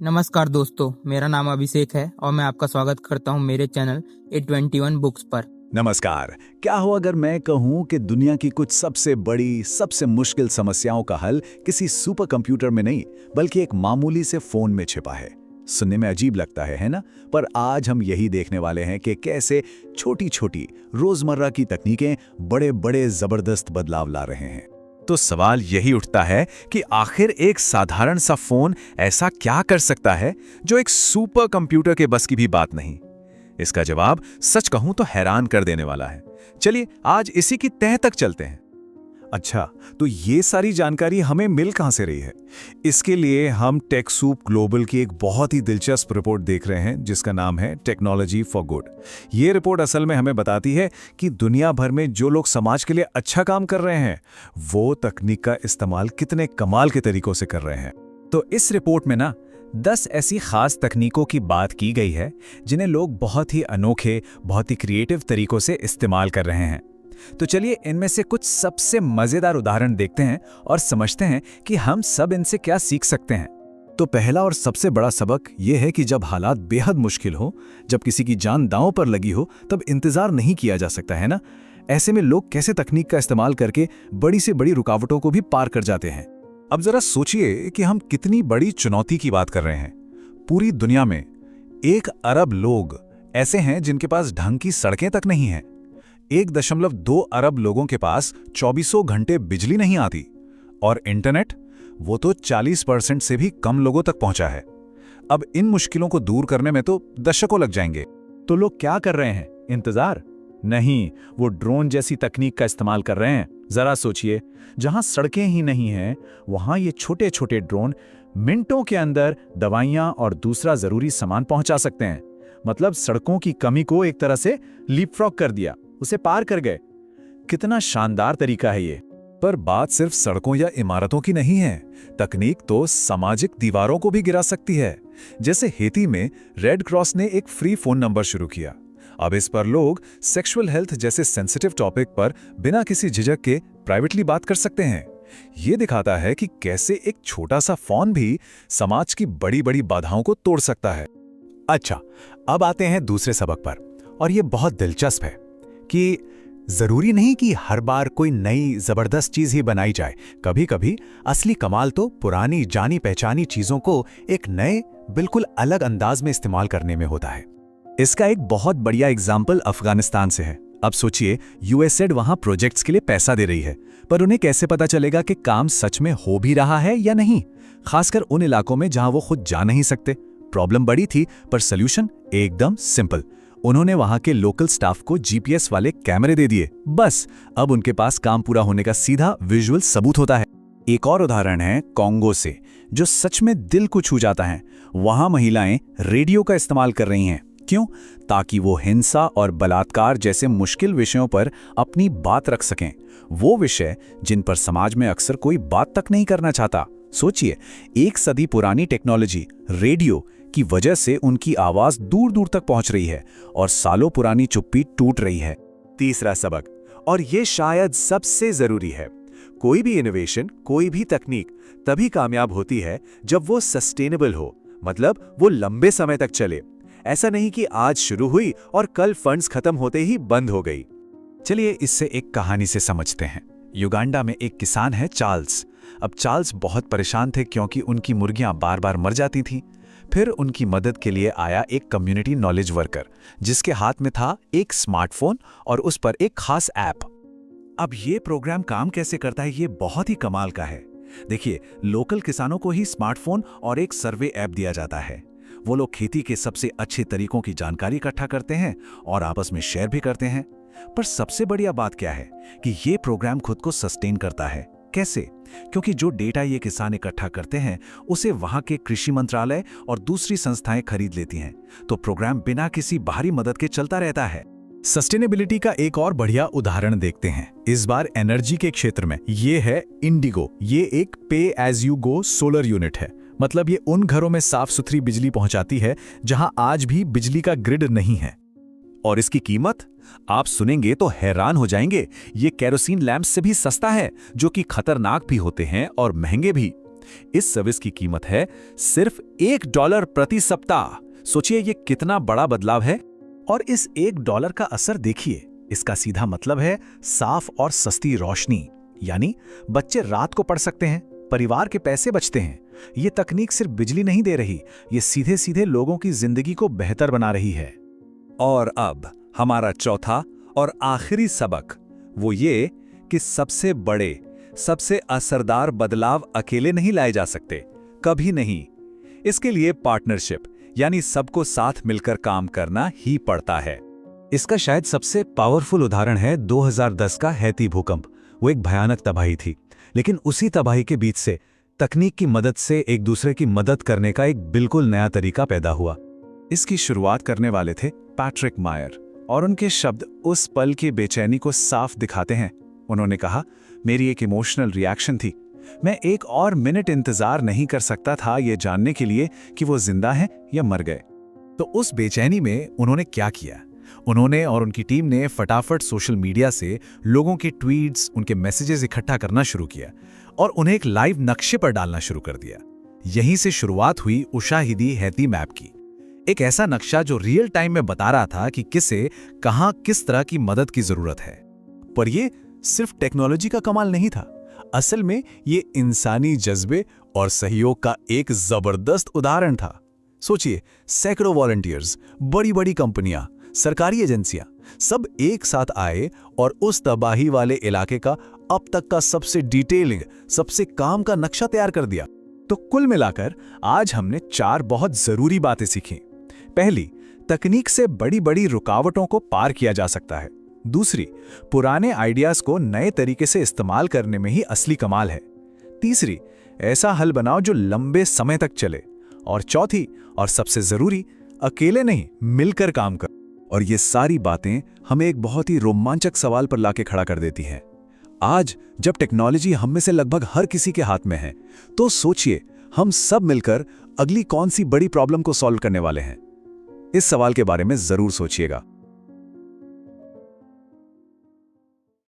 नमस्कार दोस्तों, मेरा नाम अभिषेक है और मैं आपका स्वागत करता हूं मेरे चैनल A21 बुक्स पर। नमस्कार। क्या हो अगर मैं कहूं कि दुनिया की कुछ सबसे बड़ी, सबसे मुश्किल समस्याओं का हल किसी सुपर कंप्यूटर में नहीं, बल्कि एक मामूली से फोन में छिपा है। सुनने में अजीब लगता है ना? पर आज हम यही देखने वाले हैं कि कैसे छोटी-छोटी रोजमर्रा की तकनीकें बड़े-बड़े जबरदस्त बदलाव ला रहे हैं। तो सवाल यही उठता है कि आखिर एक साधारण सा फोन ऐसा क्या कर सकता है जो एक सुपर कंप्यूटर के बस की भी बात नहीं। इसका जवाब सच कहूं तो हैरान कर देने वाला है। चलिए आज इसी की तह तक चलते हैं। अच्छा, तो ये सारी जानकारी हमें मिल कहां से रही है? इसके लिए हम टेकसूप ग्लोबल की एक बहुत ही दिलचस्प रिपोर्ट देख रहे हैं जिसका नाम है टेक्नोलॉजी फॉर गुड। ये रिपोर्ट असल में हमें बताती है कि दुनिया भर में जो लोग समाज के लिए अच्छा काम कर रहे हैं वो तकनीक का इस्तेमाल कितने कमाल के तरीकों से कर रहे हैं। तो इस रिपोर्ट में ना 10 ऐसी खास तकनीकों की बात की गई है जिन्हें लोग बहुत ही अनोखे, बहुत ही क्रिएटिव तरीकों से इस्तेमाल कर रहे हैं। तो चलिए इनमें से कुछ सबसे मजेदार उदाहरण देखते हैं और समझते हैं कि हम सब इनसे क्या सीख सकते हैं। तो पहला और सबसे बड़ा सबक यह है कि जब हालात बेहद मुश्किल हो, जब किसी की जान दांव पर लगी हो, तब इंतजार नहीं किया जा सकता है ना। ऐसे में लोग कैसे तकनीक का इस्तेमाल करके बड़ी से बड़ी रुकावटों को भी पार कर जाते हैं। अब जरा सोचिए कि हम कितनी बड़ी चुनौती की बात कर रहे हैं। पूरी दुनिया में 1 अरब लोग ऐसे हैं जिनके पास ढंग की सड़कें तक नहीं हैं। 1.2 अरब लोगों के पास 24 घंटे बिजली नहीं आती, और इंटरनेट वो तो 40% से भी कम लोगों तक पहुंचा है। अब इन मुश्किलों को दूर करने में तो दशकों लग जाएंगे। तो लोग क्या कर रहे हैं? इंतजार नहीं, वो ड्रोन जैसी तकनीक का इस्तेमाल कर रहे हैं। जरा सोचिए, जहां सड़कें ही नहीं हैं वहां ये छोटे छोटे ड्रोन मिनटों के अंदर दवाइयां और दूसरा जरूरी सामान पहुंचा सकते हैं। मतलब सड़कों की कमी को एक तरह से लीपफ्रॉग कर दिया, उसे पार कर गए। कितना शानदार तरीका है ये। पर बात सिर्फ सड़कों या इमारतों की नहीं है। तकनीक तो सामाजिक दीवारों को भी गिरा सकती है। जैसे हेती में रेड क्रॉस ने एक फ्री फोन नंबर शुरू किया। अब इस पर लोग सेक्सुअल हेल्थ जैसे सेंसिटिव टॉपिक पर बिना किसी झिझक के प्राइवेटली बात कर सकते हैं। यह दिखाता है कि कैसे एक छोटा सा फोन भी समाज की बड़ी बड़ी बाधाओं को तोड़ सकता है। अच्छा, अब आते हैं दूसरे सबक पर, और यह बहुत दिलचस्प है कि जरूरी नहीं कि हर बार कोई नई जबरदस्त चीज ही बनाई जाए। कभी कभी असली कमाल तो पुरानी जानी पहचानी चीजों को एक नए, बिल्कुल अलग अंदाज में इस्तेमाल करने में होता है। इसका एक बहुत बढ़िया एग्जाम्पल अफगानिस्तान से है। अब सोचिए, यूएसएड वहां प्रोजेक्ट्स के लिए पैसा दे रही है, पर उन्हें कैसे पता चलेगा कि काम सच में हो भी रहा है या नहीं, खासकर उन इलाकों में जहां वो खुद जा नहीं सकते। प्रॉब्लम बड़ी थी, पर सोल्यूशन एकदम सिंपल। उन्होंने वहां के लोकल स्टाफ को जीपीएस वाले कैमरे दे दिए। बस अब उनके पास काम पूरा होने का सीधा विजुअल सबूत होता है। एक और उदाहरण है कांगो से, जो सच में दिल को छू जाता है। वहां महिलाएं रेडियो का इस्तेमाल कर रही हैं। क्यों? ताकि वो हिंसा और बलात्कार जैसे मुश्किल विषयों पर अपनी बात रख सकें। वो विषय जिन पर समाज में अक्सर कोई बात तक नहीं करना चाहता। सोचिए, 1 सदी पुरानी टेक्नोलॉजी रेडियो की वजह से उनकी आवाज दूर दूर तक पहुंच रही है और सालों पुरानी चुप्पी टूट रही है। तीसरा सबक, और ये शायद सबसे जरूरी है, कोई भी इनोवेशन, कोई भी तकनीक तभी कामयाब होती है जब वो सस्टेनेबल हो, मतलब वो लंबे समय तक चले। ऐसा नहीं कि आज शुरू हुई और कल फंड्स खत्म होते ही बंद हो गई। चलिए इससे एक कहानी से समझते हैं। युगांडा में एक किसान है चार्ल्स। अब चार्ल्स बहुत परेशान थे क्योंकि उनकी मुर्गियां बार बार मर जाती थीं। फिर उनकी मदद के लिए आया एक कम्युनिटी नॉलेज वर्कर, जिसके हाथ में था एक स्मार्टफोन और उस पर एक खास ऐप। अब ये प्रोग्राम काम कैसे करता है, ये बहुत ही कमाल का है। देखिए, लोकल किसानों को ही स्मार्टफोन और एक सर्वे ऐप दिया जाता है। वो लोग खेती के सबसे अच्छे तरीकों की जानकारी इकट्ठा करते हैं और आपस में शेयर भी करते हैं। पर सबसे बढ़िया बात क्या है कि ये प्रोग्राम खुद को सस्टेन करता है। कैसे? क्योंकि जो डेटा ये किसान इकट्ठा करते हैं उसे वहां के कृषि मंत्रालय और दूसरी संस्थाएं खरीद लेती हैं। तो प्रोग्राम बिना किसी बाहरी मदद के चलता रहता है। सस्टेनेबिलिटी का एक और बढ़िया उदाहरण देखते हैं, इस बार एनर्जी के क्षेत्र में। ये है इंडिगो। ये एक pay as you go solar unit है। मतलब ये उन घरों में साफ सुथरी बिजली पहुंचाती है जहां आज भी बिजली का ग्रिड नहीं है। और इसकी कीमत आप सुनेंगे तो हैरान हो जाएंगे। ये केरोसिन लैंप से भी सस्ता है, जो कि खतरनाक भी होते हैं और महंगे भी। इस सर्विस की कीमत है सिर्फ $1 प्रति सप्ताह। सोचिए ये कितना बड़ा बदलाव है। और इस $1 का असर देखिए, इसका सीधा मतलब है साफ और सस्ती रोशनी, यानी बच्चे रात को पढ़ सकते हैं, परिवार के पैसे बचते हैं। ये तकनीक सिर्फ बिजली नहीं दे रही, ये सीधे सीधे लोगों की जिंदगी को बेहतर बना रही है। और अब हमारा चौथा और आखिरी सबक वो ये कि सबसे बड़े, सबसे असरदार बदलाव अकेले नहीं लाए जा सकते, कभी नहीं। इसके लिए पार्टनरशिप यानी सबको साथ मिलकर काम करना ही पड़ता है। इसका शायद सबसे पावरफुल उदाहरण है 2010 का हैती भूकंप। वो एक भयानक तबाही थी, लेकिन उसी तबाही के बीच से तकनीक की मदद से एक दूसरे की मदद करने का एक बिल्कुल नया तरीका पैदा हुआ। इसकी शुरुआत करने वाले थे पैट्रिक मायर, और उनके शब्द उस पल की बेचैनी को साफ दिखाते हैं। उन्होंने कहा, मेरी एक इमोशनल रिएक्शन थी। मैं 1 और मिनट इंतजार नहीं कर सकता था ये जानने के लिए कि वो जिंदा हैं या मर गए। तो उस बेचैनी में उन्होंने क्या किया? उन्होंने और उनकी टीम ने फटाफट सोशल मीडिया से लोगों के ट्वीट्स, उनके मैसेजेस इकट्ठा करना शुरू किया और उन्हें एक लाइव नक्शे पर डालना शुरू कर दिया। यहीं से शुरुआत हुई उशाहिदी हैती मैप की। एक ऐसा नक्शा जो रियल टाइम में बता रहा था कि किसे, कहां, किस तरह की मदद की जरूरत है। पर यह सिर्फ टेक्नोलॉजी का कमाल नहीं था, असल में ये इंसानी जज्बे और सहयोग का एक जबरदस्त उदाहरण था। सोचिए, सैकड़ों वॉलंटियर्स, बड़ी बड़ी कंपनियां, सरकारी एजेंसियां, सब एक साथ आए और उस तबाही वाले इलाके का अब तक का सबसे डिटेलिंग, सबसे काम का नक्शा तैयार कर दिया। तो कुल मिलाकर आज हमने 4 बहुत जरूरी बातें सीखी। पहली, तकनीक से बड़ी बड़ी रुकावटों को पार किया जा सकता है। दूसरी, पुराने आइडियाज को नए तरीके से इस्तेमाल करने में ही असली कमाल है। तीसरी, ऐसा हल बनाओ जो लंबे समय तक चले। और चौथी और सबसे जरूरी, अकेले नहीं, मिलकर काम करो। और ये सारी बातें हमें एक बहुत ही रोमांचक सवाल पर लाके खड़ा कर देती हैं। आज जब टेक्नोलॉजी हम में से लगभग हर किसी के हाथ में है, तो सोचिए हम सब मिलकर अगली कौन सी बड़ी प्रॉब्लम को सॉल्व करने वाले हैं। इस सवाल के बारे में जरूर सोचिएगा।